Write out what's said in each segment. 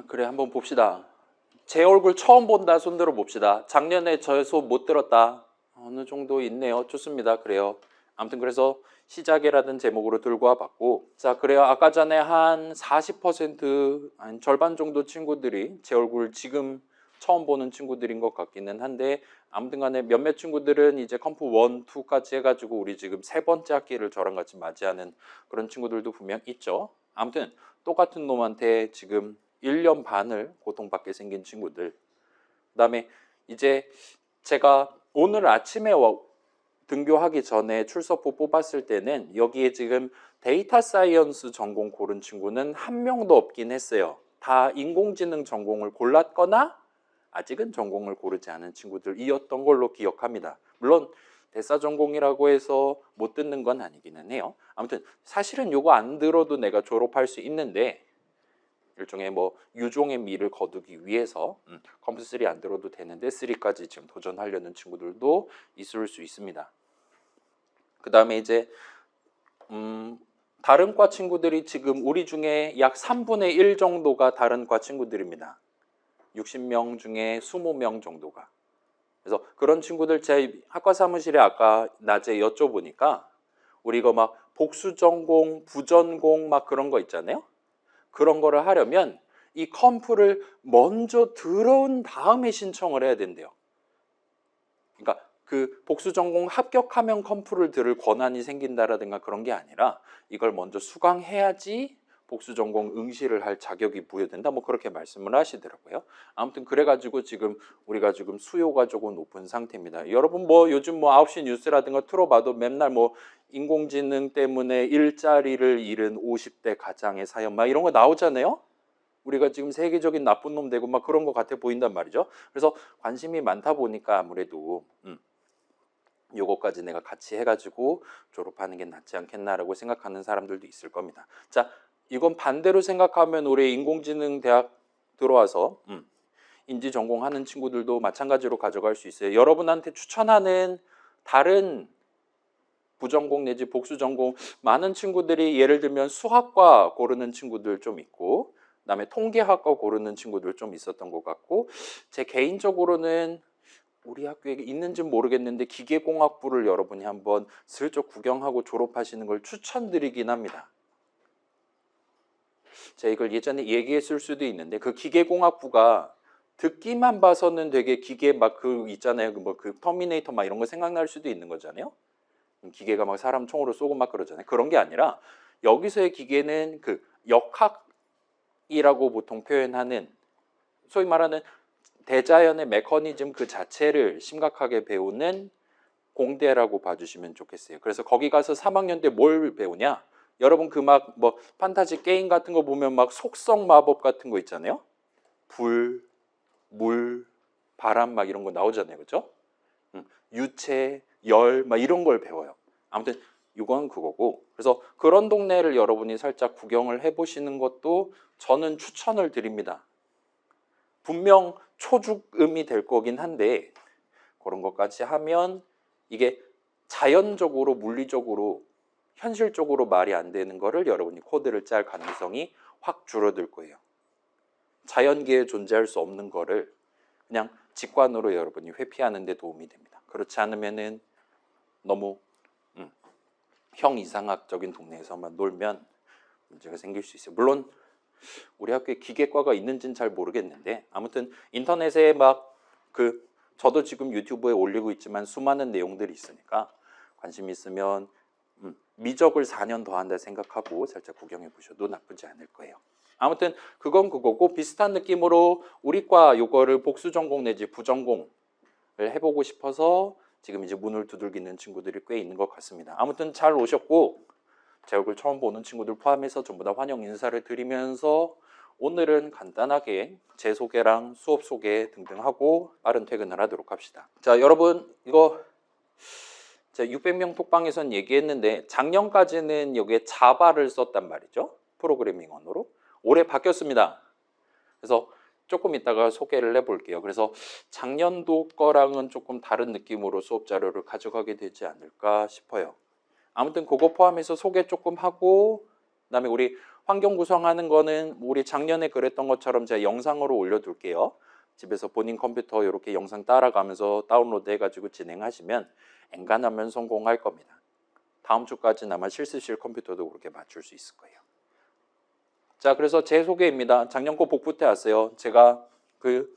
그래, 한번 봅시다. 제 얼굴 처음 본다 손 들어 봅시다. 작년에 저의 수업 못 들었다. 어느 정도 있네요. 좋습니다. 그래요. 아무튼 그래서 시작이라는 제목으로 들고 와봤고, 자, 그래요. 아까 전에 한 40%, 한 절반 정도 친구들이 제 얼굴 지금 처음 보는 친구들인 것 같기는 한데, 아무튼 간에 몇몇 친구들은 이제 컴프 1, 2까지 해가지고 우리 지금 세 번째 학기를 저랑 같이 맞이하는 그런 친구들도 분명 있죠. 아무튼 똑같은 놈한테 지금 1년 반을 고통받게 생긴 친구들. 그다음에 이제 제가 오늘 아침에 등교하기 전에 출석부 뽑았을 때는 여기에 지금 데이터 사이언스 전공 고른 친구는 한 명도 없긴 했어요. 다 인공지능 전공을 골랐거나 아직은 전공을 고르지 않은 친구들이었던 걸로 기억합니다. 물론 대사 전공이라고 해서 못 듣는 건 아니기는 해요. 아무튼 사실은 요거 안 들어도 내가 졸업할 수 있는데 일종의 뭐 유종의 미를 거두기 위해서 컴퓨터 3 안 들어도 되는데 3까지 지금 도전하려는 친구들도 있을 수 있습니다. 그 다음에 이제 다른 과 친구들이 지금 우리 중에 약 3분의 1 정도가 다른 과 친구들입니다. 60명 중에 20명 정도가. 그래서 그런 친구들 제 학과 사무실에 아까 낮에 여쭤보니까 우리 이거 막 복수 전공, 부전공 막 그런 거 있잖아요. 그런 거를 하려면 이 컴프를 먼저 들어온 다음에 신청을 해야 된대요. 그러니까 그 복수 전공 합격하면 컴프를 들을 권한이 생긴다라든가 그런 게 아니라 이걸 먼저 수강해야지 복수 전공 응시를 할 자격이 부여된다. 뭐 그렇게 말씀을 하시더라고요. 아무튼 그래가지고 지금 우리가 지금 수요가 조금 높은 상태입니다. 여러분 뭐 요즘 뭐 9시 뉴스라든가 틀어봐도 맨날 뭐 인공지능 때문에 일자리를 잃은 50대 가장의 사연 막 이런 거 나오잖아요. 우리가 지금 세계적인 나쁜 놈 되고 막 그런 거 같아 보인단 말이죠. 그래서 관심이 많다 보니까 아무래도 요거까지 내가 같이 해가지고 졸업하는 게 낫지 않겠나라고 생각하는 사람들도 있을 겁니다. 자, 이건 반대로 생각하면 우리 인공지능 대학 들어와서 인지 전공하는 친구들도 마찬가지로 가져갈 수 있어요. 여러분한테 추천하는 다른 부전공 내지 복수 전공 많은 친구들이 예를 들면 수학과 고르는 친구들 좀 있고 그다음에 통계학과 고르는 친구들 좀 있었던 것 같고 제 개인적으로는 우리 학교에 있는지는 모르겠는데 기계공학부를 여러분이 한번 슬쩍 구경하고 졸업하시는 걸 추천드리긴 합니다. 제가 이걸 예전에 얘기했을 수도 있는데 그 기계공학부가 듣기만 봐서는 되게 기계 막 그 있잖아요. 뭐 그 터미네이터 막 이런 거 생각날 수도 있는 거잖아요. 기계가 막 사람 총으로 쏘고 막 그러잖아요. 그런 게 아니라 여기서의 기계는 그 역학이라고 보통 표현하는 소위 말하는 대자연의 메커니즘 그 자체를 심각하게 배우는 공대라고 봐주시면 좋겠어요. 그래서 거기 가서 3학년 때 뭘 배우냐? 여러분 그 막 뭐 판타지 게임 같은 거 보면 막 속성 마법 같은 거 있잖아요. 불, 물, 바람 막 이런 거 나오잖아요. 그죠? 유체, 열 막 이런 걸 배워요. 아무튼 이건 그거고 그래서 그런 동네를 여러분이 살짝 구경을 해보시는 것도 저는 추천을 드립니다. 분명 초죽음이 될 거긴 한데 그런 것까지 하면 이게 자연적으로 물리적으로 현실적으로 말이 안 되는 거를 여러분이 코드를 짤 가능성이 확 줄어들 거예요. 자연계에 존재할 수 없는 거를 그냥 직관으로 여러분이 회피하는 데 도움이 됩니다. 그렇지 않으면은 너무 형이상학적인 동네에서만 놀면 문제가 생길 수 있어요. 물론 우리 학교에 기계과가 있는지는 잘 모르겠는데 아무튼 인터넷에 막 그 저도 지금 유튜브에 올리고 있지만 수많은 내용들이 있으니까 관심 있으면 미적을 4년 더 한다 생각하고 살짝 구경해 보셔도 나쁘지 않을 거예요. 아무튼 그건 그거고 비슷한 느낌으로 우리과 요거를 복수 전공 내지 부전공을 해보고 싶어서 지금 이제 문을 두들기는 친구들이 꽤 있는 것 같습니다. 아무튼 잘 오셨고 제 얼굴 처음 보는 친구들 포함해서 전부 다 환영 인사를 드리면서 오늘은 간단하게 제 소개랑 수업 소개 등등 하고 빠른 퇴근을 하도록 합시다. 자, 여러분 이거 제가 600명 톡방에선 얘기했는데 작년까지는 여기에 자바를 썼단 말이죠. 프로그래밍 언어로. 올해 바뀌었습니다. 그래서 조금 이따가 소개를 해볼게요. 그래서 작년도 거랑은 조금 다른 느낌으로 수업 자료를 가져가게 되지 않을까 싶어요. 아무튼 그거 포함해서 소개 조금 하고 그다음에 우리 환경 구성하는 거는 우리 작년에 그랬던 것처럼 제가 영상으로 올려둘게요. 집에서 본인 컴퓨터 이렇게 영상 따라가면서 다운로드 해가지고 진행하시면 엔간하면 성공할 겁니다. 다음 주까지는 아마 실습실 컴퓨터도 그렇게 맞출 수 있을 거예요. 자, 그래서 제 소개입니다. 작년 거 복부 때 왔어요. 제가 그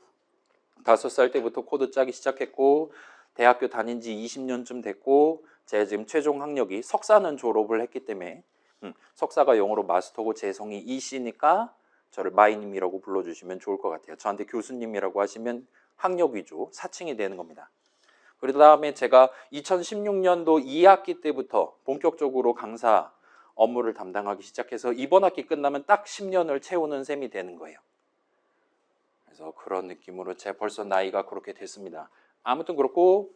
5살 때부터 코드 짜기 시작했고 대학교 다닌 지 20년쯤 됐고 제가 지금 최종 학력이 석사는 졸업을 했기 때문에 석사가 영어로 마스터고 재성이 EC니까 저를 마이님이라고 불러주시면 좋을 것 같아요. 저한테 교수님이라고 하시면 학력 위주 사칭이 되는 겁니다. 그 다음에 제가 2016년도 2학기 때부터 본격적으로 강사 업무를 담당하기 시작해서 이번 학기 끝나면 딱 10년을 채우는 셈이 되는 거예요. 그래서 그런 느낌으로 제가 벌써 나이가 그렇게 됐습니다. 아무튼 그렇고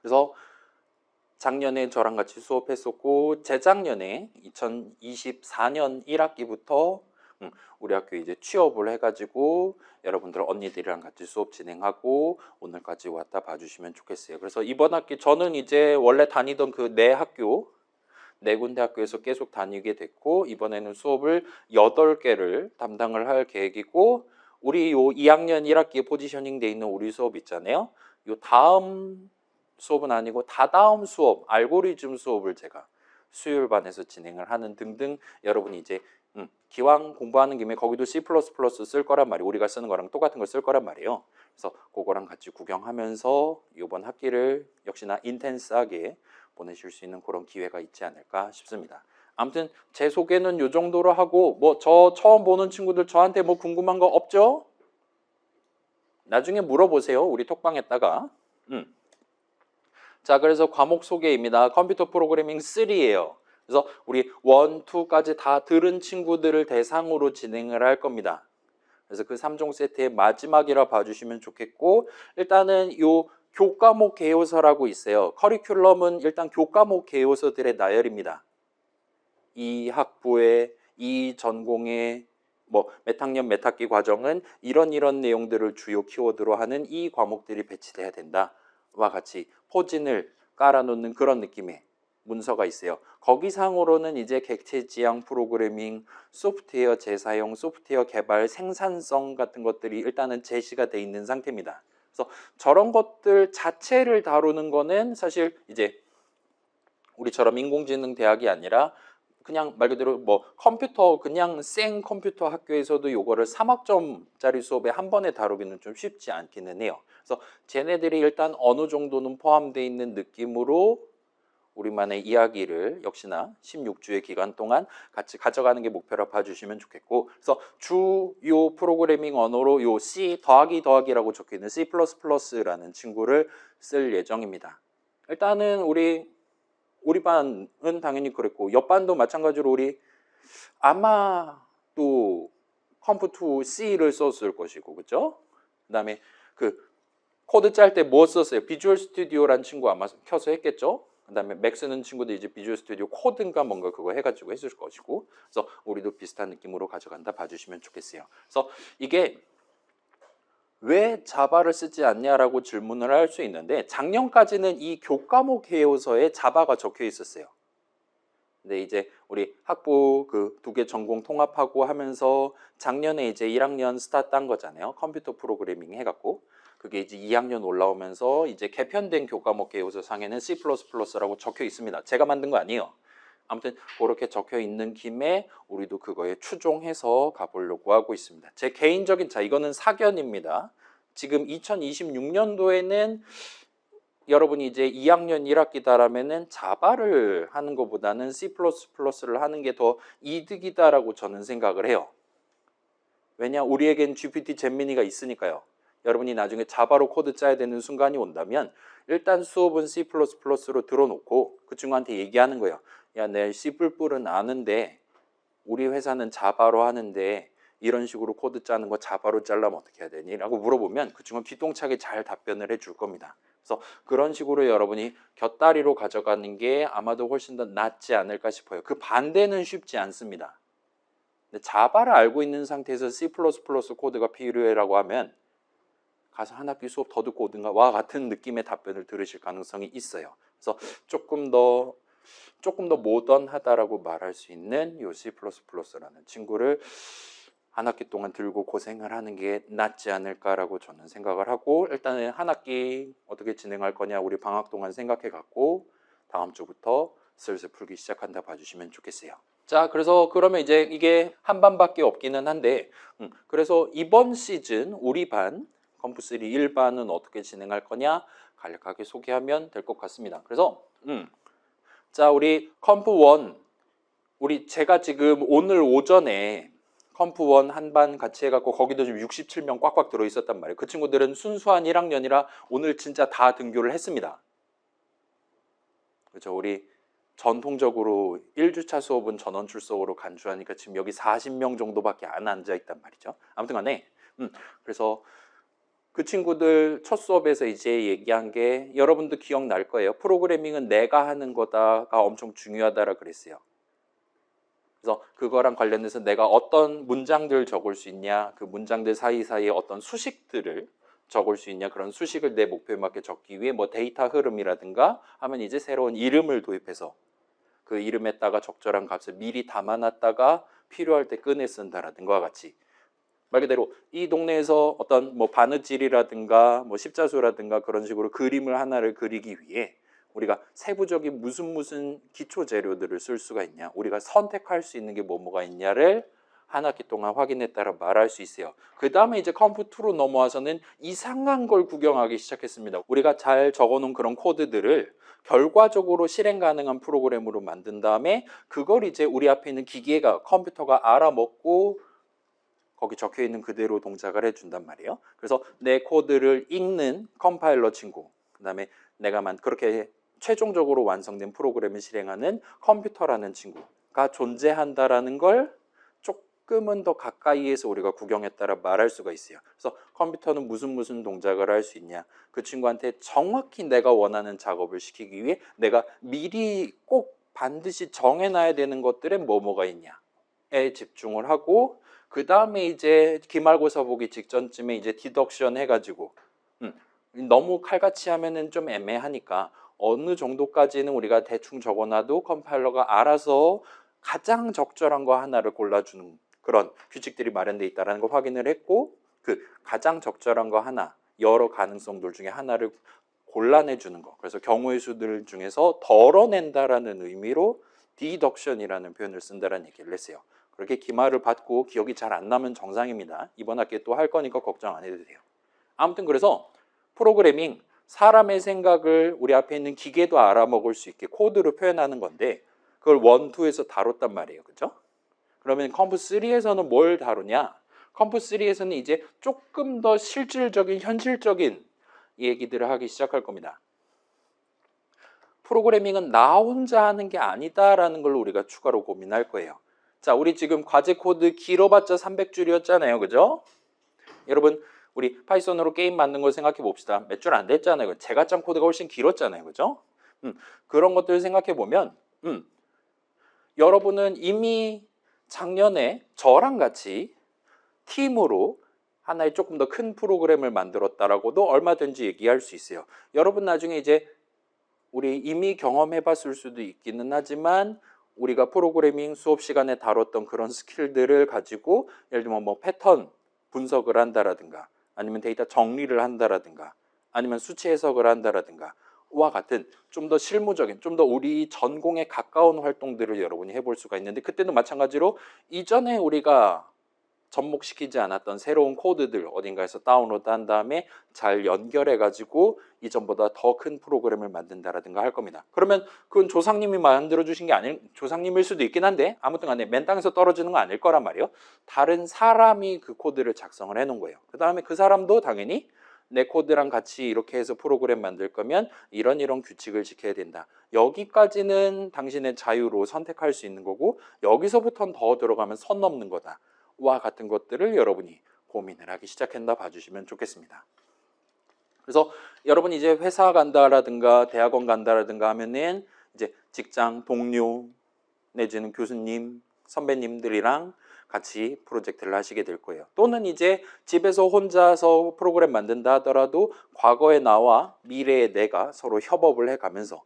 그래서 작년에 저랑 같이 수업했었고 재작년에 2024년 1학기부터 우리 학교에 이제 취업을 해가지고 여러분들 언니들이랑 같이 수업 진행하고 오늘까지 왔다 봐주시면 좋겠어요. 그래서 이번 학기 저는 이제 원래 다니던 그 내 학교 네 군데 학교에서 계속 다니게 됐고 이번에는 수업을 8개를 담당을 할 계획이고 우리 요 2학년 1학기에 포지셔닝 돼 있는 우리 수업 있잖아요. 요 다음 수업은 아니고 다다음 수업, 알고리즘 수업을 제가 수요일반에서 진행을 하는 등등 여러분이 이제 기왕 공부하는 김에 거기도 C++ 쓸 거란 말이에요. 우리가 쓰는 거랑 똑같은 걸 쓸 거란 말이에요. 그래서 그거랑 같이 구경하면서 이번 학기를 역시나 인텐스하게 보내실 수 있는 그런 기회가 있지 않을까 싶습니다. 아무튼 제 소개는 이 정도로 하고 뭐 저 처음 보는 친구들 저한테 뭐 궁금한 거 없죠? 나중에 물어보세요. 우리 톡방에다가. 자, 그래서 과목 소개입니다. 컴퓨터 프로그래밍 3예요. 그래서 우리 1, 2까지 다 들은 친구들을 대상으로 진행을 할 겁니다. 그래서 그 3종 세트의 마지막이라 봐주시면 좋겠고 일단은 요 교과목 개요서라고 있어요. 커리큘럼은 일단 교과목 개요서들의 나열입니다. 이 학부의 이 전공의 뭐 몇 학년 몇 학기 과정은 이런 내용들을 주요 키워드로 하는 이 과목들이 배치돼야 된다와 같이 포진을 깔아놓는 그런 느낌의 문서가 있어요. 거기상으로는 이제 객체 지향 프로그래밍, 소프트웨어 재사용, 소프트웨어 개발, 생산성 같은 것들이 일단은 제시가 돼 있는 상태입니다. 그래서 저런 것들 자체를 다루는 거는 사실 이제 우리처럼 인공지능 대학이 아니라 그냥 말 그대로 뭐 컴퓨터 그냥 생 컴퓨터 학교에서도 요거를 3학점짜리 수업에 한 번에 다루기는 좀 쉽지 않기는 해요. 그래서 쟤네들이 일단 어느 정도는 포함되어 있는 느낌으로 우리만의 이야기를 역시나 16주의 기간 동안 같이 가져가는 게 목표라 봐주시면 좋겠고 그래서 주요 프로그래밍 언어로 요 C 더하기라고 적혀있는 C++라는 친구를 쓸 예정입니다. 일단은 우리 반은 당연히 그랬고 옆 반도 마찬가지로 우리 아마 또 컴프2 C를 썼을 것이고 그죠? 그 다음에 그 코드 짤 때 뭐 썼어요? 비주얼 스튜디오라는 친구 아마 켜서 했겠죠? 그 다음에 맥 쓰는 친구도 이제 비주얼 스튜디오 코드인가 뭔가 그거 해가지고 했을 것이고 그래서 우리도 비슷한 느낌으로 가져간다 봐주시면 좋겠어요. 그래서 이게 왜 자바를 쓰지 않냐라고 질문을 할 수 있는데 작년까지는 이 교과목 개요서에 자바가 적혀 있었어요. 근데 이제 우리 학부 그 2개 전공 통합하고 하면서 작년에 이제 1학년 스타트 한 거잖아요. 컴퓨터 프로그래밍 해갖고 그게 이제 2학년 올라오면서 이제 개편된 교과목 개요서 상에는 C++라고 적혀 있습니다. 제가 만든 거 아니에요. 아무튼 그렇게 적혀 있는 김에 우리도 그거에 추종해서 가보려고 하고 있습니다. 제 개인적인 이거는 사견입니다. 지금 2026년도에는 여러분이 이제 2학년 1학기다라면은 자바를 하는 것보다는 C++를 하는 게 더 이득이다라고 저는 생각을 해요. 왜냐? 우리에겐 GPT 잼미니가 있으니까요. 여러분이 나중에 자바로 코드 짜야 되는 순간이 온다면 일단 수업은 C++로 들어놓고 그 친구한테 얘기하는 거예요. 야, 내 C++은 아는데 우리 회사는 자바로 하는데 이런 식으로 코드 짜는 거 자바로 짜려면 어떻게 해야 되니? 라고 물어보면 그 친구는 기똥차게 잘 답변을 해줄 겁니다. 그래서 그런 식으로 여러분이 곁다리로 가져가는 게 아마도 훨씬 더 낫지 않을까 싶어요. 그 반대는 쉽지 않습니다. 근데 자바를 알고 있는 상태에서 C++ 코드가 필요해라고 하면 가서 한 학기 수업 더 듣고 오든가 와 같은 느낌의 답변을 들으실 가능성이 있어요. 그래서 조금 더 조금 더 모던하다라고 말할 수 있는 요 C++라는 친구를 한 학기 동안 들고 고생을 하는 게 낫지 않을까라고 저는 생각을 하고, 일단은 한 학기 어떻게 진행할 거냐 우리 방학 동안 생각해 갖고 다음 주부터 슬슬 풀기 시작한다 봐주시면 좋겠어요. 자, 그래서 그러면 이제 이게 한 반밖에 없기는 한데, 그래서 이번 시즌 우리 반 컴프3 1반은 어떻게 진행할 거냐 간략하게 소개하면 될 것 같습니다. 그래서 자, 우리 컴프1 우리 제가 지금 오늘 오전에 컴프1 한 반 같이 해갖고 거기도 지금 67명 꽉꽉 들어있었단 말이에요. 그 친구들은 순수한 1학년이라 오늘 진짜 다 등교를 했습니다. 그렇죠. 우리 전통적으로 1주차 수업은 전원 출석으로 간주하니까 지금 여기 40명 정도밖에 안 앉아있단 말이죠. 아무튼 간에 그래서 그 친구들 첫 수업에서 이제 얘기한 게 여러분도 기억날 거예요. 프로그래밍은 내가 하는 거다가 엄청 중요하다라 그랬어요. 그래서 그거랑 관련해서 내가 어떤 문장들 적을 수 있냐, 그 문장들 사이사이에 어떤 수식들을 적을 수 있냐, 그런 수식을 내 목표에 맞게 적기 위해 뭐 데이터 흐름이라든가 하면 이제 새로운 이름을 도입해서 그 이름에다가 적절한 값을 미리 담아놨다가 필요할 때 꺼내 쓴다라든가 같이, 말 그대로 이 동네에서 어떤 뭐 바느질이라든가 뭐 십자수라든가 그런 식으로 그림을 하나를 그리기 위해 우리가 세부적인 무슨 기초 재료들을 쓸 수가 있냐, 우리가 선택할 수 있는 게 뭐가 있냐를 한 학기 동안 확인에 따라 말할 수 있어요. 그 다음에 이제 컴프2로 넘어와서는 이상한 걸 구경하기 시작했습니다. 우리가 잘 적어놓은 그런 코드들을 결과적으로 실행 가능한 프로그램으로 만든 다음에 그걸 이제 우리 앞에 있는 기계가, 컴퓨터가 알아먹고 거기 적혀 있는 그대로 동작을 해준단 말이에요. 그래서 내 코드를 읽는 컴파일러 친구, 그 다음에 내가 그렇게 최종적으로 완성된 프로그램을 실행하는 컴퓨터라는 친구가 존재한다라는 걸 조금은 더 가까이에서 우리가 구경에 따라 말할 수가 있어요. 그래서 컴퓨터는 무슨 동작을 할 수 있냐, 그 친구한테 정확히 내가 원하는 작업을 시키기 위해 내가 미리 꼭 반드시 정해놔야 되는 것들에 뭐가 있냐에 집중을 하고, 그 다음에 이제 기말고사 보기 직전쯤에 이제 디덕션 해가지고 너무 칼같이 하면은 좀 애매하니까 어느 정도까지는 우리가 대충 적어놔도 컴파일러가 알아서 가장 적절한 거 하나를 골라주는 그런 규칙들이 마련되어 있다는 걸 확인을 했고, 그 가장 적절한 거 하나, 여러 가능성들 중에 하나를 골라내주는 거, 그래서 경우의 수들 중에서 덜어낸다라는 의미로 디덕션이라는 표현을 쓴다는 얘기를 했어요. 그렇게 기말을 받고 기억이 잘 안 나면 정상입니다. 이번 학기에 또 할 거니까 걱정 안 해도 돼요. 아무튼 그래서 프로그래밍, 사람의 생각을 우리 앞에 있는 기계도 알아먹을 수 있게 코드로 표현하는 건데 그걸 1, 2에서 다뤘단 말이에요. 그죠? 그러면 컴프3에서는 뭘 다루냐? 컴프3에서는 이제 조금 더 실질적인, 현실적인 얘기들을 하기 시작할 겁니다. 프로그래밍은 나 혼자 하는 게 아니다라는 걸 우리가 추가로 고민할 거예요. 자, 우리 지금 과제 코드 길어봤자 300줄이었잖아요. 그죠? 여러분, 우리 파이썬으로 게임 만든 걸 생각해 봅시다. 몇 줄 안 됐잖아요. 제가 짠 코드가 훨씬 길었잖아요. 그죠? 그런 것들을 생각해 보면 여러분은 이미 작년에 저랑 같이 팀으로 하나의 조금 더 큰 프로그램을 만들었다라고도 얼마든지 얘기할 수 있어요. 여러분 나중에 이제 우리 이미 경험해 봤을 수도 있기는 하지만 우리가 프로그래밍 수업 시간에 다뤘던 그런 스킬들을 가지고 예를 들면 뭐 패턴 분석을 한다라든가 아니면 데이터 정리를 한다라든가 아니면 수치 해석을 한다라든가 와 같은 좀 더 실무적인, 좀 더 우리 전공에 가까운 활동들을 여러분이 해볼 수가 있는데, 그때도 마찬가지로 이전에 우리가 접목시키지 않았던 새로운 코드들 어딘가에서 다운로드 한 다음에 잘 연결해 가지고 이전보다 더 큰 프로그램을 만든다라든가 할 겁니다. 그러면 그건 조상님이 만들어 주신 게 아닐, 조상님일 수도 있긴 한데 아무튼 간에 맨 땅에서 떨어지는 건 아닐 거란 말이에요. 다른 사람이 그 코드를 작성을 해 놓은 거예요. 그 다음에 그 사람도 당연히 내 코드랑 같이 이렇게 해서 프로그램 만들 거면 이런 규칙을 지켜야 된다. 여기까지는 당신의 자유로 선택할 수 있는 거고 여기서부터는 더 들어가면 선 넘는 거다. 와 같은 것들을 여러분이 고민을 하기 시작한다 봐주시면 좋겠습니다. 그래서 여러분이 이제 회사 간다라든가 대학원 간다라든가 하면은 이제 직장 동료 내지는 교수님, 선배님들이랑 같이 프로젝트를 하시게 될 거예요. 또는 이제 집에서 혼자서 프로그램 만든다 하더라도 과거의 나와 미래의 내가 서로 협업을 해가면서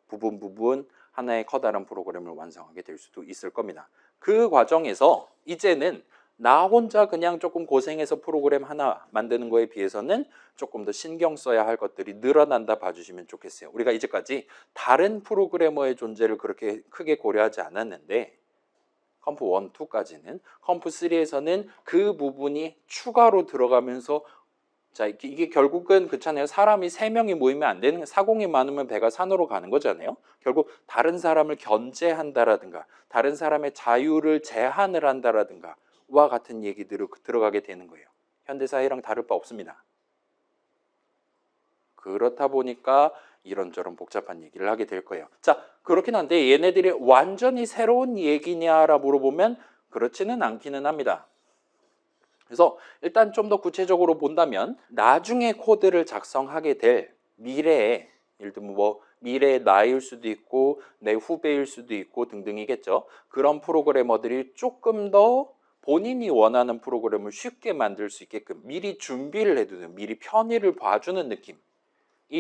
부분 하나의 커다란 프로그램을 완성하게 될 수도 있을 겁니다. 그 과정에서 이제는 나 혼자 그냥 조금 고생해서 프로그램 하나 만드는 거에 비해서는 조금 더 신경 써야 할 것들이 늘어난다 봐주시면 좋겠어요. 우리가 이제까지 다른 프로그래머의 존재를 그렇게 크게 고려하지 않았는데 컴프 1, 2까지는 컴프 3에서는 그 부분이 추가로 들어가면서 자, 이게 결국은 그렇잖아요. 사람이 3명이 모이면 안 되는, 사공이 많으면 배가 산으로 가는 거잖아요. 결국 다른 사람을 견제한다라든가 다른 사람의 자유를 제한을 한다라든가 와 같은 얘기들이 들어가게 되는 거예요. 현대사회랑 다를 바 없습니다. 그렇다 보니까 이런저런 복잡한 얘기를 하게 될 거예요. 자, 그렇긴 한데 얘네들이 완전히 새로운 얘기냐라 물어보면 그렇지는 않기는 합니다. 그래서 일단 좀 더 구체적으로 본다면 나중에 코드를 작성하게 될 미래에, 예를 들면 뭐 미래의 나일 수도 있고 내 후배일 수도 있고 등등이겠죠. 그런 프로그래머들이 조금 더 본인이 원하는 프로그램을 쉽게 만들 수 있게끔 미리 준비를 해두는, 미리 편의를 봐주는 느낌이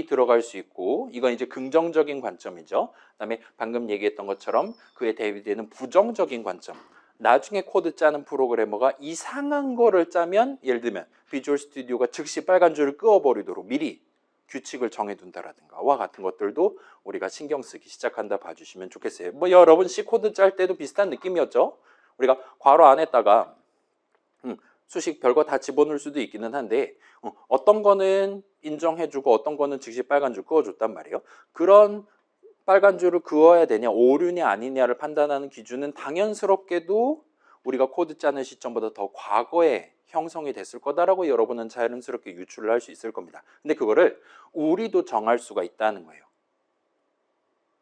들어갈 수 있고, 이건 이제 긍정적인 관점이죠. 그다음에 방금 얘기했던 것처럼 그에 대비되는 부정적인 관점. 나중에 코드 짜는 프로그래머가 이상한 거를 짜면, 예를 들면 비주얼 스튜디오가 즉시 빨간 줄을 끄어버리도록 미리 규칙을 정해둔다라든가 와 같은 것들도 우리가 신경 쓰기 시작한다 봐주시면 좋겠어요. 뭐 여러분 C 코드 짤 때도 비슷한 느낌이었죠. 우리가 괄호 안에다가 수식 별거 다 집어넣을 수도 있기는 한데 어떤 거는 인정해주고 어떤 거는 즉시 빨간 줄 그어줬단 말이에요. 그런 빨간 줄을 그어야 되냐 오류냐 아니냐를 판단하는 기준은 당연스럽게도 우리가 코드 짜는 시점보다 더 과거에 형성이 됐을 거다라고 여러분은 자연스럽게 유추를 할 수 있을 겁니다. 근데 그거를 우리도 정할 수가 있다는 거예요.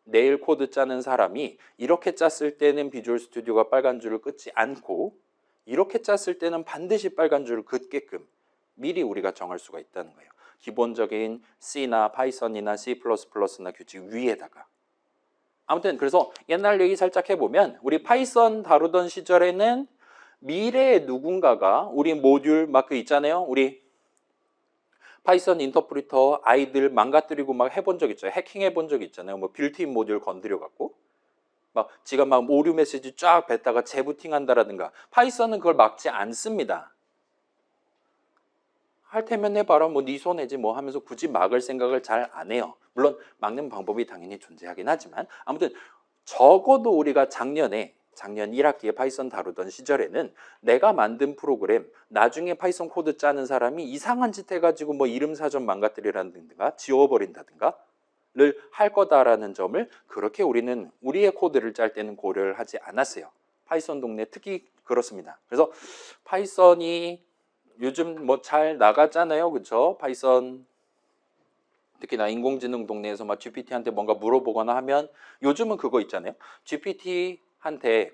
내일 코드 짜는 사람이 이렇게 짰을 때는 비주얼 스튜디오가 빨간 줄을 긋지 않고 이렇게 짰을 때는 반드시 빨간 줄을 긋게끔 미리 우리가 정할 수가 있다는 거예요. 기본적인 C나 파이썬이나 C++나 규칙 위에다가. 아무튼 그래서 옛날 얘기 살짝 해보면 우리 파이썬 다루던 시절에는 미래의 누군가가 우리 모듈 막 그 있잖아요. 우리 파이썬 인터프리터 아이들 망가뜨리고 막 해본 적 있죠. 해킹 해본 적 있잖아요. 뭐 빌트인 모듈 건드려 갖고 막 지가 막 오류 메시지 쫙 뱉다가 재부팅 한다라든가. 파이썬은 그걸 막지 않습니다. 할 테면 해봐라, 뭐 네 손해지 뭐 하면서 굳이 막을 생각을 잘 안 해요. 물론 막는 방법이 당연히 존재하긴 하지만 아무튼 적어도 우리가 작년 1학기에 파이썬 다루던 시절에는 내가 만든 프로그램 나중에 파이썬 코드 짜는 사람이 이상한 짓 해가지고 뭐 이름 사전 망가뜨리라든가 지워버린다든가 를 할 거다라는 점을 그렇게 우리는 우리의 코드를 짤 때는 고려를 하지 않았어요. 파이썬 동네 특히 그렇습니다. 그래서 파이썬이 요즘 뭐 잘 나가잖아요. 그렇죠? 파이썬 특히나 인공지능 동네에서 막 GPT한테 뭔가 물어보거나 하면 요즘은 그거 있잖아요. GPT한테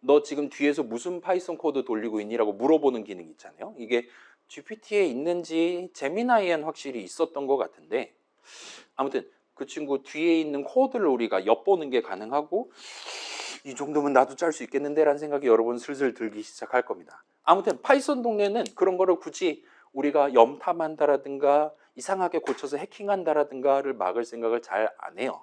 너 지금 뒤에서 무슨 파이썬 코드 돌리고 있니라고 물어보는 기능이 있잖아요. 이게 GPT에 있는지 제미나이엔 확실히 있었던 것 같은데 아무튼 그 친구 뒤에 있는 코드를 우리가 엿보는 게 가능하고 이 정도면 나도 짤 수 있겠는데 라는 생각이 여러분 슬슬 들기 시작할 겁니다. 아무튼 파이썬 동네는 그런 거를 굳이 우리가 염탐한다라든가 이상하게 고쳐서 해킹한다라든가를 막을 생각을 잘 안 해요.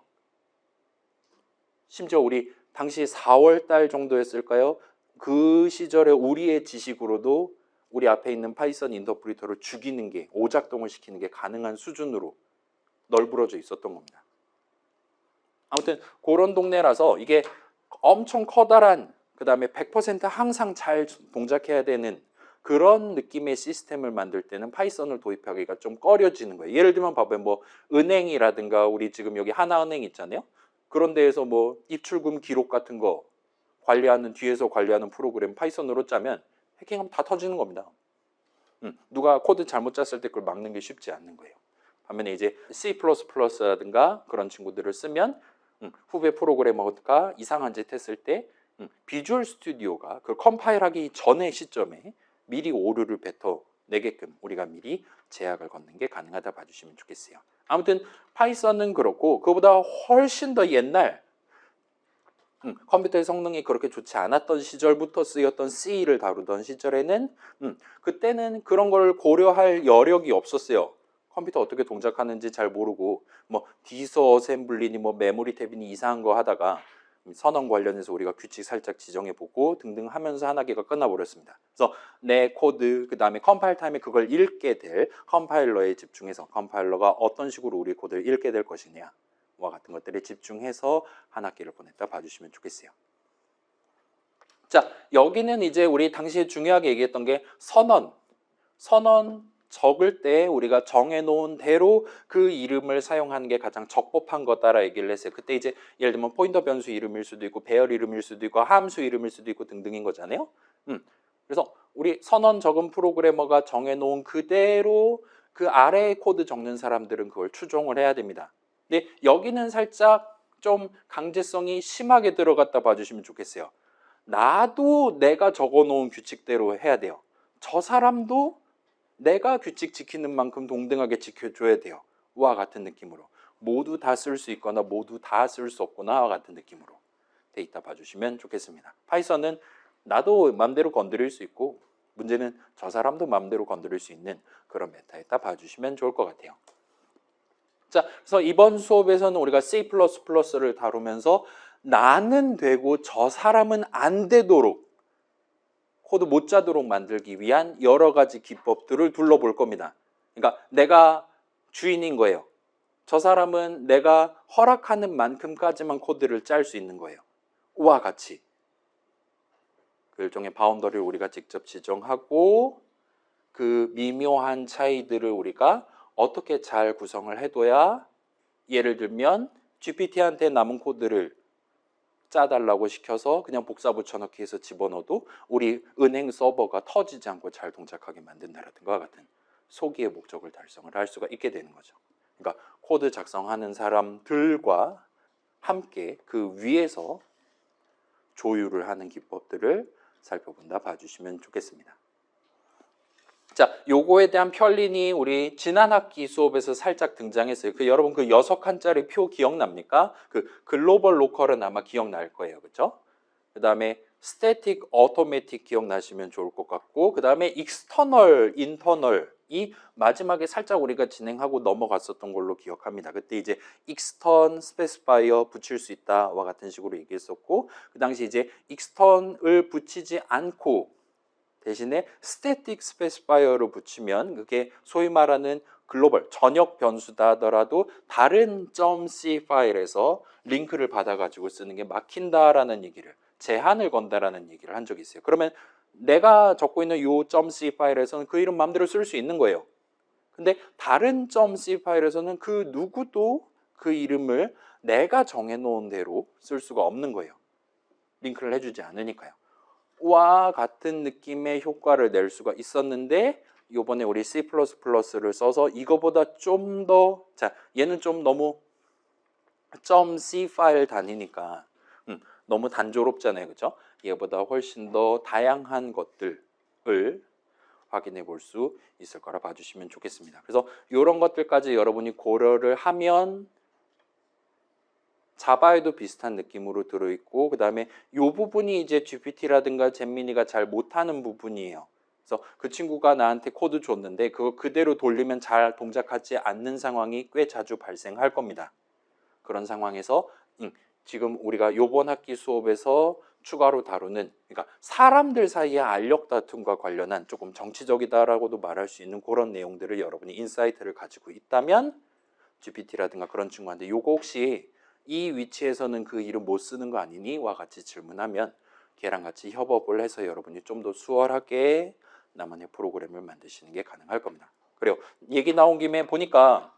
심지어 우리 당시 4월 달 정도였을까요? 그 시절에 우리의 지식으로도 우리 앞에 있는 파이썬 인터프리터를 죽이는 게, 오작동을 시키는 게 가능한 수준으로 널브러져 있었던 겁니다. 아무튼 그런 동네라서 이게 엄청 커다란, 그 다음에 100% 항상 잘 동작해야 되는 그런 느낌의 시스템을 만들 때는 파이썬을 도입하기가 좀 꺼려지는 거예요. 예를 들면 봐봐요. 뭐 은행이라든가 우리 지금 여기 하나은행 있잖아요. 그런 데에서 뭐 입출금 기록 같은 거 관리하는, 뒤에서 관리하는 프로그램 파이썬으로 짜면 해킹하면 다 터지는 겁니다. 누가 코드 잘못 짰을 때 그걸 막는 게 쉽지 않는 거예요. 반면에 이제 C++라든가 그런 친구들을 쓰면 후배 프로그래머가 이상한 짓 했을 때 비주얼 스튜디오가 그걸 컴파일하기 전의 시점에 미리 오류를 뱉어내게끔 우리가 미리 제약을 걷는 게 가능하다 봐주시면 좋겠어요. 아무튼 파이썬은 그렇고 그거보다 훨씬 더 옛날 컴퓨터의 성능이 그렇게 좋지 않았던 시절부터 쓰였던 C를 다루던 시절에는 그때는 그런 걸 고려할 여력이 없었어요. 컴퓨터 어떻게 동작하는지 잘 모르고 뭐 디스어셈블리니 뭐 메모리 탭이니 이상한 거 하다가 선언 관련해서 우리가 규칙 살짝 지정해 보고 등등 하면서 한 학기가 끝나버렸습니다. 그래서 내 코드 그 다음에 컴파일 타임에 그걸 읽게 될 컴파일러에 집중해서 컴파일러가 어떤 식으로 우리 코드를 읽게 될 것이냐와 같은 것들에 집중해서 한 학기를 보냈다 봐주시면 좋겠어요. 자, 여기는 이제 우리 당시에 중요하게 얘기했던 게 선언 적을 때 우리가 정해놓은 대로 그 이름을 사용하는 게 가장 적법한 거다라 얘기를 했어요. 그때 이제 예를 들면 포인터 변수 이름일 수도 있고 배열 이름일 수도 있고 함수 이름일 수도 있고 등등인 거잖아요. 그래서 우리 선언 적은 프로그래머가 정해놓은 그대로 그 아래의 코드 적는 사람들은 그걸 추종을 해야 됩니다. 근데 여기는 살짝 좀 강제성이 심하게 들어갔다 봐주시면 좋겠어요. 나도 내가 적어놓은 규칙대로 해야 돼요. 저 사람도 내가 규칙 지키는 만큼 동등하게 지켜줘야 돼요. 와 같은 느낌으로 모두 다 쓸 수 있거나 모두 다 쓸 수 없구나 와 같은 느낌으로 돼 있다 봐주시면 좋겠습니다. 파이썬은 나도 맘대로 건드릴 수 있고 문제는 저 사람도 맘대로 건드릴 수 있는 그런 메타에다 봐주시면 좋을 것 같아요. 자, 그래서 이번 수업에서는 우리가 C++를 다루면서 나는 되고 저 사람은 안 되도록 코드 못 짜도록 만들기 위한 여러 가지 기법들을 둘러볼 겁니다. 그러니까 내가 주인인 거예요. 저 사람은 내가 허락하는 만큼까지만 코드를 짤 수 있는 거예요. 와 같이 그 일종의 바운더리를 우리가 직접 지정하고 그 미묘한 차이들을 우리가 어떻게 잘 구성을 해둬야 예를 들면 GPT한테 남은 코드를 짜달라고 시켜서 그냥 복사 붙여넣기 해서 집어넣어도 우리 은행 서버가 터지지 않고 잘 동작하게 만든다라든가 같은 소기의 목적을 달성을 할 수가 있게 되는 거죠. 그러니까 코드 작성하는 사람들과 함께 그 위에서 조율을 하는 기법들을 살펴본다 봐주시면 좋겠습니다. 자, 요거에 대한 편린이 우리 지난 학기 수업에서 살짝 등장했어요. 여러분 그 6칸짜리 표 기억납니까? 그 글로벌 로컬은 아마 기억날 거예요. 그렇죠? 그 다음에 스태틱 오토매틱 기억나시면 좋을 것 같고 그 다음에 익스터널 인터널 이 마지막에 살짝 우리가 진행하고 넘어갔었던 걸로 기억합니다. 그때 이제 익스턴 스페시파이어 붙일 수 있다와 같은 식으로 얘기했었고 그 당시 이제 익스턴을 붙이지 않고 대신에 static specifier로 붙이면 그게 소위 말하는 글로벌 전역 변수다 하더라도 다른 .c 파일에서 링크를 받아가지고 쓰는 게 막힌다라는 얘기를 제한을 건다라는 얘기를 한 적이 있어요. 그러면 내가 적고 있는 요 .c 파일에서는 그 이름 마음대로 쓸 수 있는 거예요. 근데 다른 .c 파일에서는 그 누구도 그 이름을 내가 정해놓은 대로 쓸 수가 없는 거예요. 링크를 해주지 않으니까요. 와 같은 느낌의 효과를 낼 수가 있었는데 요번에 우리 C++를 써서 이거보다 좀 더 자 얘는 좀 너무 .c 파일 단위니까 너무 단조롭잖아요. 그죠? 얘보다 훨씬 더 다양한 것들을 확인해 볼 수 있을 거라 봐주시면 좋겠습니다. 그래서 이런 것들까지 여러분이 고려를 하면 자바에도 비슷한 느낌으로 들어있고 그 다음에 이 부분이 이제 GPT라든가 잼미니가 잘 못하는 부분이에요. 그래서 그 친구가 나한테 코드 줬는데 그거 그대로 돌리면 잘 동작하지 않는 상황이 꽤 자주 발생할 겁니다. 그런 상황에서 지금 우리가 이번 학기 수업에서 추가로 다루는 그러니까 사람들 사이의 알력 다툼과 관련한 조금 정치적이다라고도 말할 수 있는 그런 내용들을 여러분이 인사이트를 가지고 있다면 GPT라든가 그런 친구한테 요거 혹시 이 위치에서는 그 이름 못 쓰는 거 아니니? 와 같이 질문하면 걔랑 같이 협업을 해서 여러분이 좀 더 수월하게 나만의 프로그램을 만드시는 게 가능할 겁니다. 그래요. 얘기 나온 김에 보니까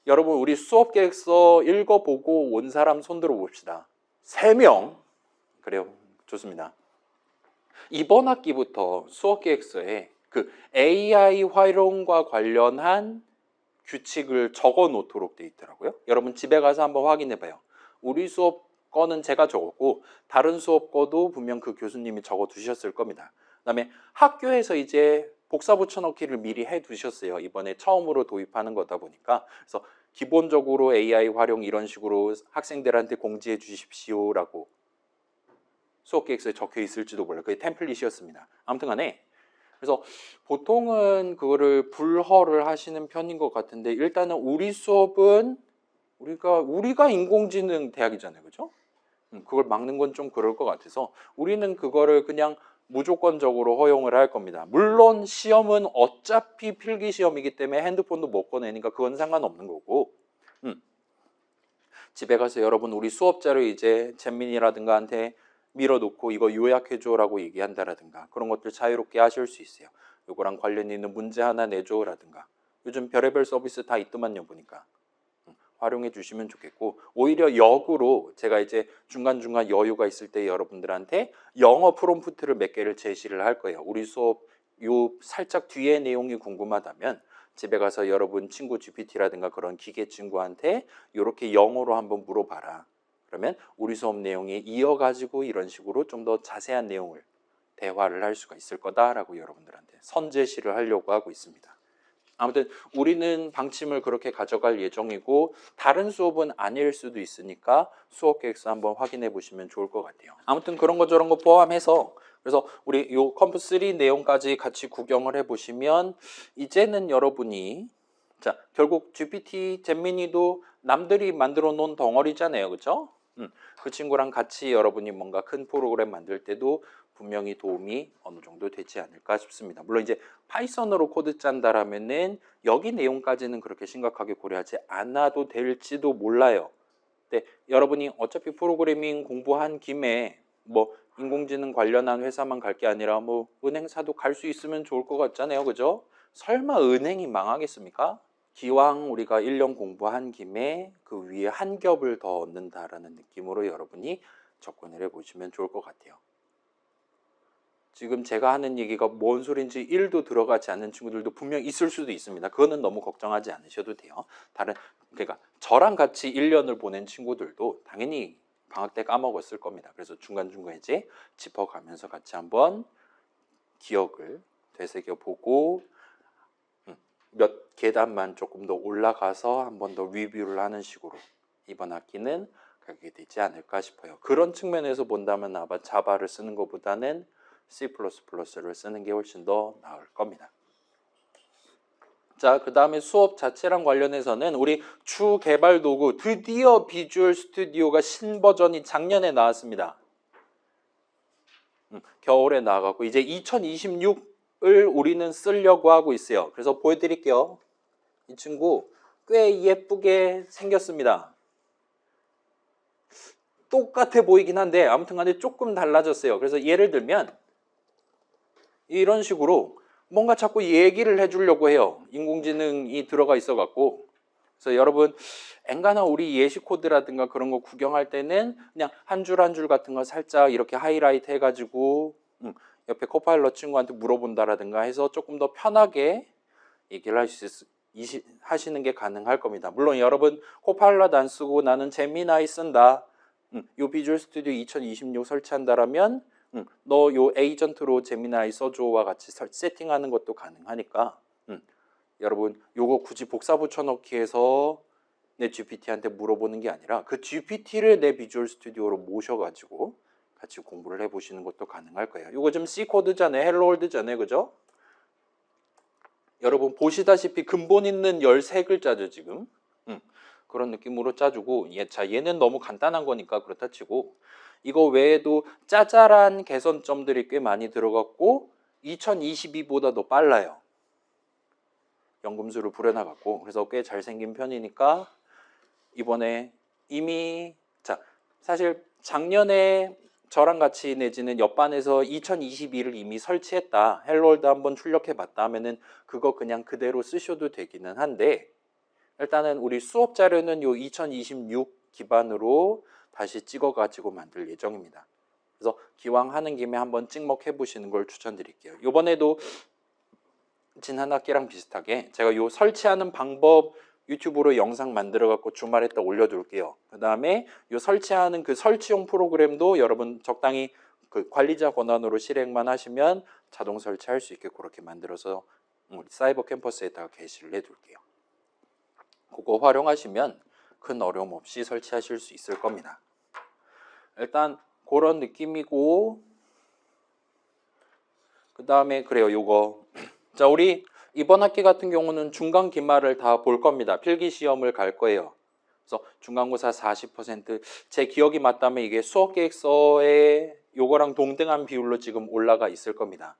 여러분 우리 수업 계획서 읽어보고 온 사람 손들어 봅시다. 3명. 그래요. 좋습니다. 이번 학기부터 수업 계획서에 그 AI 활용과 관련한 규칙을 적어 놓도록 돼 있더라고요. 여러분 집에 가서 한번 확인해 봐요. 우리 수업 거는 제가 적었고 다른 수업 거도 분명 그 교수님이 적어 두셨을 겁니다. 그다음에 학교에서 이제 복사 붙여넣기를 미리 해 두셨어요. 이번에 처음으로 도입하는 거다 보니까. 그래서 기본적으로 AI 활용 이런 식으로 학생들한테 공지해 주십시오라고 수업 계획서에 적혀 있을지도 몰라요. 그게 템플릿이었습니다. 아무튼 간에 그래서 보통은 그거를 불허를 하시는 편인 것 같은데 일단은 우리 수업은 우리가 인공지능 대학이잖아요, 그죠? 그걸 막는 건 좀 그럴 것 같아서 우리는 그거를 그냥 무조건적으로 허용을 할 겁니다. 물론 시험은 어차피 필기 시험이기 때문에 핸드폰도 못 꺼내니까 그건 상관없는 거고 집에 가서 여러분 우리 수업자료 이제 잼민이라든가한테 밀어놓고 이거 요약해줘라고 얘기한다라든가 그런 것들 자유롭게 하실 수 있어요. 요거랑 관련 있는 문제 하나 내줘라든가 요즘 별의별 서비스 다 있더만요 보니까 활용해 주시면 좋겠고 오히려 역으로 제가 이제 중간중간 여유가 있을 때 여러분들한테 영어 프롬프트를 몇 개를 제시를 할 거예요. 우리 수업 요 살짝 뒤에 내용이 궁금하다면 집에 가서 여러분 친구 GPT라든가 그런 기계 친구한테 이렇게 영어로 한번 물어봐라. 그러면 우리 수업 내용이 이어가지고 이런 식으로 좀 더 자세한 내용을 대화를 할 수가 있을 거다라고 여러분들한테 선제시를 하려고 하고 있습니다. 아무튼 우리는 방침을 그렇게 가져갈 예정이고 다른 수업은 아닐 수도 있으니까 수업 계획서 한번 확인해 보시면 좋을 것 같아요. 아무튼 그런 거 저런 거 포함해서 그래서 우리 요 컴프3 내용까지 같이 구경을 해 보시면 이제는 여러분이 자 결국 GPT 잼미니도 남들이 만들어 놓은 덩어리잖아요, 그렇죠? 그 친구랑 같이 여러분이 뭔가 큰 프로그램 만들 때도 분명히 도움이 어느 정도 되지 않을까 싶습니다. 물론 이제 파이썬으로 코드 짠다라면은 여기 내용까지는 그렇게 심각하게 고려하지 않아도 될지도 몰라요. 근데 여러분이 어차피 프로그래밍 공부한 김에 뭐 인공지능 관련한 회사만 갈 게 아니라 뭐 은행사도 갈 수 있으면 좋을 것 같잖아요, 그죠? 설마 은행이 망하겠습니까? 기왕 우리가 1년 공부한 김에 그 위에 한 겹을 더 얻는다라는 느낌으로 여러분이 접근을 해보시면 좋을 것 같아요. 지금 제가 하는 얘기가 뭔 소린지 1도 들어가지 않는 친구들도 분명 있을 수도 있습니다. 그거는 너무 걱정하지 않으셔도 돼요. 그러니까 저랑 같이 1년을 보낸 친구들도 당연히 방학 때 까먹었을 겁니다. 그래서 중간중간 이제 짚어가면서 같이 한번 기억을 되새겨 보고 몇 계단만 조금 더 올라가서 한 번 더 리뷰를 하는 식으로 이번 학기는 가게 되지 않을까 싶어요. 그런 측면에서 본다면 아마 자바를 쓰는 것보다는 C++를 쓰는 게 훨씬 더 나을 겁니다. 자, 그 다음에 수업 자체랑 관련해서는 우리 주 개발 도구 드디어 비주얼 스튜디오가 신버전이 작년에 나왔습니다. 겨울에 나가고 이제 2026을 우리는 쓰려고 하고 있어요. 그래서 보여드릴게요. 이 친구 꽤 예쁘게 생겼습니다. 똑같아 보이긴 한데 아무튼 간에 조금 달라졌어요. 그래서 예를 들면 이런 식으로 뭔가 자꾸 얘기를 해주려고 해요. 인공지능이 들어가 있어 갖고. 그래서 여러분 엔간한 우리 예시 코드라든가 그런 거 구경할 때는 그냥 한 줄 한 줄 같은 거 살짝 이렇게 하이라이트 해가지고 옆에 코파일럿 친구한테 물어본다라든가 해서 조금 더 편하게 얘기를 하시는 게 가능할 겁니다. 물론 여러분 코파일럿 안 쓰고 나는 제미나이 쓴다. 요 비주얼 스튜디오 2026 설치한다라면 너 요 에이전트로 제미나이 써줘와 같이 세팅하는 것도 가능하니까 여러분 요거 굳이 복사 붙여넣기 해서 내 GPT한테 물어보는 게 아니라 그 GPT를 내 비주얼 스튜디오로 모셔가지고 같이 공부를 해보시는 것도 가능할 거예요. 요거 지금 C 코드잖아요. 헬로 월드잖아요. 그죠? 여러분 보시다시피 근본 있는 13글자죠 지금. 그런 느낌으로 짜주고 자 얘는 너무 간단한 거니까 그렇다 치고 이거 외에도 짜잘한 개선점들이 꽤 많이 들어갔고 2022보다 더 빨라요. 연금술을 부려나갔고 그래서 꽤 잘생긴 편이니까 이번에 이미 자 사실 작년에 저랑 같이 내지는 옆반에서 2022를 이미 설치했다. 헬로월드 한번 출력해봤다 하면은 그거 그냥 그대로 쓰셔도 되기는 한데 일단은 우리 수업 자료는 요 2026 기반으로 다시 찍어가지고 만들 예정입니다. 그래서 기왕 하는 김에 한번 찍먹해 보시는 걸 추천드릴게요. 이번에도 지난 학기랑 비슷하게 제가 요 설치하는 방법 유튜브로 영상 만들어 갖고 주말에 또 올려둘게요. 그 다음에 요 설치하는 그 설치용 프로그램도 여러분 적당히 그 관리자 권한으로 실행만 하시면 자동 설치할 수 있게 그렇게 만들어서 우리 사이버 캠퍼스에다가 게시를 해둘게요. 그거 활용하시면 큰 어려움 없이 설치하실 수 있을 겁니다. 일단 그런 느낌이고 그 다음에 그래요, 요거. 자, 우리 이번 학기 같은 경우는 중간 기말을 다 볼 겁니다. 필기 시험을 갈 거예요. 그래서 중간고사 40%, 제 기억이 맞다면 이게 수업계획서에 요거랑 동등한 비율로 지금 올라가 있을 겁니다.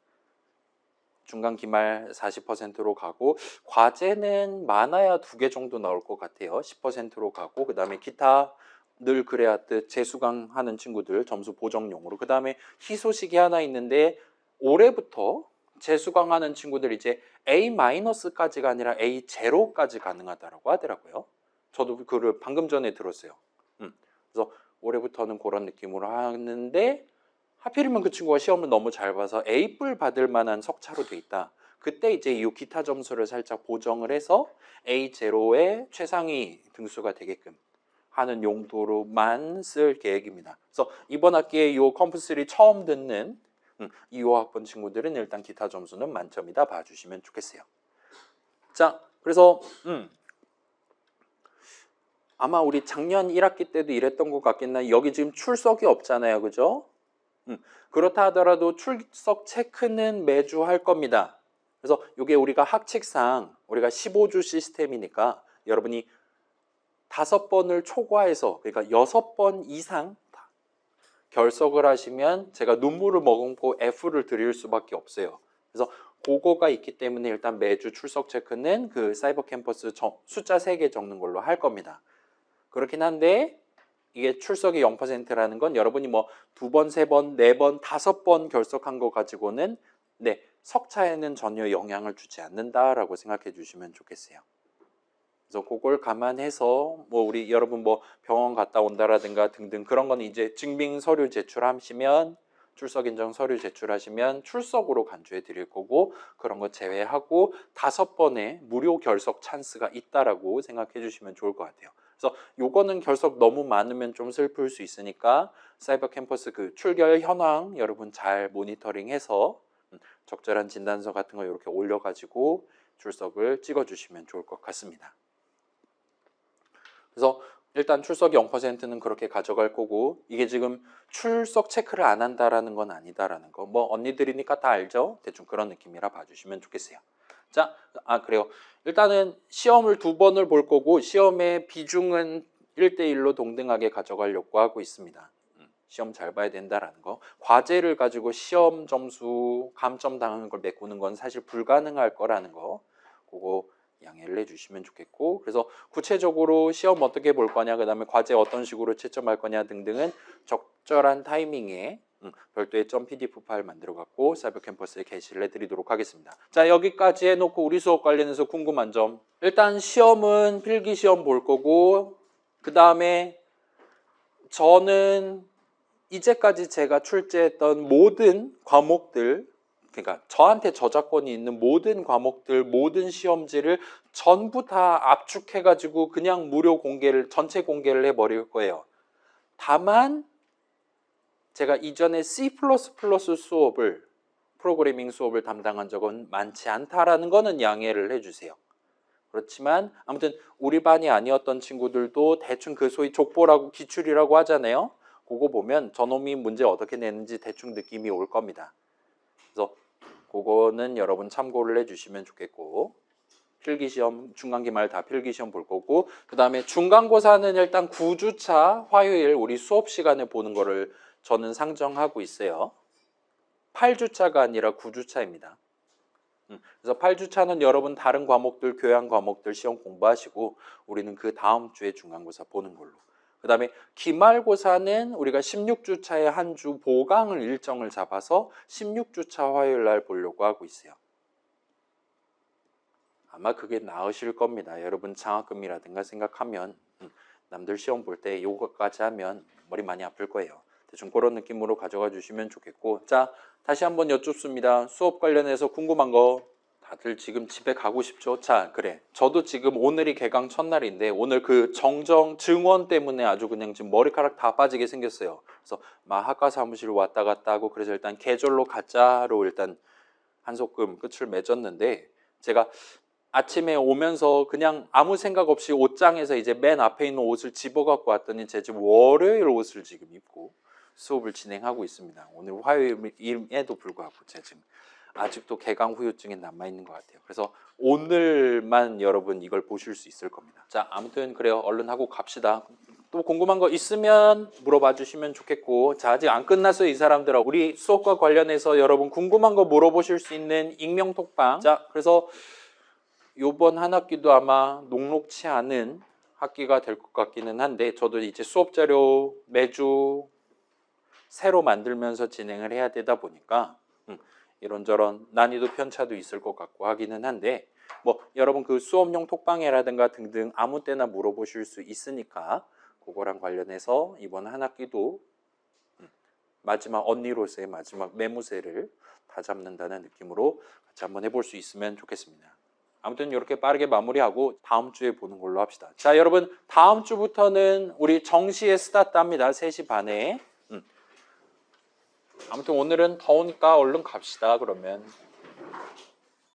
중간 기말 40%로 가고, 과제는 많아야 2개 정도 나올 것 같아요. 10%로 가고, 그 다음에 기타 늘 그래왔듯 재수강 하는 친구들 점수 보정용으로, 그 다음에 희소식이 하나 있는데 올해부터 재수강 하는 친구들 이제 A-까지가 아니라 A0까지 가능하다고 하더라고요. 저도 그걸 방금 전에 들었어요. 그래서 올해부터는 그런 느낌으로 하는데, 하필이면 그 친구가 시험을 너무 잘 봐서 A뿔 받을 만한 석차로 돼 있다. 그때 이제 이 기타 점수를 살짝 보정을 해서 A0의 최상위 등수가 되게끔 하는 용도로만 쓸 계획입니다. 그래서 이번 학기에 이 컴프3 처음 듣는 2호학번 친구들은 일단 기타 점수는 만점이다 봐주시면 좋겠어요. 자, 그래서 아마 우리 작년 1학기 때도 이랬던 것 같긴 한데, 여기 지금 출석이 없잖아요, 그죠? 그렇다 하더라도 출석 체크는 매주 할 겁니다. 그래서 이게 우리가 학칙상 우리가 15주 시스템이니까 여러분이 5번을 초과해서, 그러니까 6번 이상 결석을 하시면 제가 눈물을 머금고 F를 드릴 수밖에 없어요. 그래서 그거가 있기 때문에 일단 매주 출석 체크는 그 사이버 캠퍼스 숫자 3개 적는 걸로 할 겁니다. 그렇긴 한데 이게 출석이 0%라는 건 여러분이 뭐 2번, 3번, 4번, 5번 결석한 거 가지고는 석차에는 전혀 영향을 주지 않는다라고 생각해 주시면 좋겠어요. 그래서 그걸 감안해서 뭐 우리 여러분 뭐 병원 갔다 온다라든가 등등 그런 건 이제 증빙 서류 제출하시면, 출석 인정 서류 제출하시면 출석으로 간주해 드릴 거고, 그런 거 제외하고 5번의 무료 결석 찬스가 있다라고 생각해 주시면 좋을 것 같아요. 그래서 요거는 결석 너무 많으면 좀 슬플 수 있으니까 사이버 캠퍼스 그 출결 현황 여러분 잘 모니터링해서 적절한 진단서 같은 거 이렇게 올려가지고 출석을 찍어주시면 좋을 것 같습니다. 그래서 일단 출석이 0%는 그렇게 가져갈 거고, 이게 지금 출석 체크를 안 한다라는 건 아니다라는 거, 뭐 언니들이니까 다 알죠? 대충 그런 느낌이라 봐주시면 좋겠어요. 자, 그래요. 일단은 시험을 2번을 볼 거고, 시험의 비중은 1대1로 동등하게 가져가려고 하고 있습니다. 시험 잘 봐야 된다라는 거. 과제를 가지고 시험 점수 감점 당하는 걸 메꾸는 건 사실 불가능할 거라는 거, 그거 양해를 해주시면 좋겠고, 그래서 구체적으로 시험 어떻게 볼 거냐, 그 다음에 과제 어떤 식으로 채점할 거냐 등등은 적절한 타이밍에 별도의 .pdf 파일 만들어 갖고 사이버 캠퍼스에 게시를 해드리도록 하겠습니다. 자, 여기까지 해놓고 우리 수업 관련해서 궁금한 점, 일단 시험은 필기 시험 볼 거고, 그 다음에 저는 이제까지 제가 출제했던 모든 과목들, 그러니까 저한테 저작권이 있는 모든 과목들, 모든 시험지를 전부 다 압축해가지고 그냥 무료 공개를, 전체 공개를 해버릴 거예요. 다만 제가 이전에 C++ 수업을, 프로그래밍 수업을 담당한 적은 많지 않다라는 거는 양해를 해주세요. 그렇지만 아무튼 우리 반이 아니었던 친구들도 대충 그 소위 족보라고 기출이라고 하잖아요. 그거 보면 저놈이 문제 어떻게 내는지 대충 느낌이 올 겁니다. 그래서 그거는 여러분 참고를 해주시면 좋겠고, 필기시험, 중간기말 다 필기시험 볼 거고, 그 다음에 중간고사는 일단 9주차 화요일 우리 수업 시간에 보는 거를 저는 상정하고 있어요. 8주차가 아니라 9주차입니다. 그래서 8주차는 여러분 다른 과목들, 교양 과목들 시험 공부하시고, 우리는 그 다음 주에 중간고사 보는 걸로. 그 다음에 기말고사는 우리가 16주차에 한 주 보강을 일정을 잡아서 16주차 화요일 날 보려고 하고 있어요. 아마 그게 나으실 겁니다. 여러분 장학금이라든가 생각하면 남들 시험 볼 때 요거까지 하면 머리 많이 아플 거예요. 대충 그런 느낌으로 가져가 주시면 좋겠고, 자, 다시 한번 여쭙습니다. 수업 관련해서 궁금한 거 다들 지금 집에 가고 싶죠? 자, 그래. 저도 지금 오늘이 개강 첫날인데 오늘 그 정정 증원 때문에 아주 그냥 지금 머리카락 다 빠지게 생겼어요. 그래서 막 학과 사무실 왔다 갔다 하고, 그래서 일단 계절로 가자로 일단 한소끔 끝을 맺었는데, 제가 아침에 오면서 그냥 아무 생각 없이 옷장에서 이제 맨 앞에 있는 옷을 집어 갖고 왔더니 제 지금 월요일 옷을 지금 입고 수업을 진행하고 있습니다. 오늘 화요일에도 불구하고 제가 지금 아직도 개강 후유증이 남아있는 것 같아요. 그래서 오늘만 여러분 이걸 보실 수 있을 겁니다. 자, 아무튼 그래요. 얼른 하고 갑시다. 또 궁금한 거 있으면 물어봐 주시면 좋겠고, 자, 아직 안 끝났어요. 이 사람들하고 우리 수업과 관련해서 여러분 궁금한 거 물어보실 수 있는 익명 톡방. 자, 그래서 요번 한 학기도 아마 녹록치 않은 학기가 될 것 같기는 한데, 저도 이제 수업 자료 매주 새로 만들면서 진행을 해야 되다 보니까 이런저런 난이도 편차도 있을 것 같고 하기는 한데, 뭐 여러분 그 수업용 톡방이라든가 등등 아무 때나 물어보실 수 있으니까 그거랑 관련해서 이번 한 학기도 마지막 언니로서의 마지막 매무새를 다 잡는다는 느낌으로 같이 한번 해볼 수 있으면 좋겠습니다. 아무튼 이렇게 빠르게 마무리하고 다음 주에 보는 걸로 합시다. 자, 여러분 다음 주부터는 우리 정시에 스타트 합니다. 3시 반에. 아무튼 오늘은 더우니까 얼른 갑시다. 그러면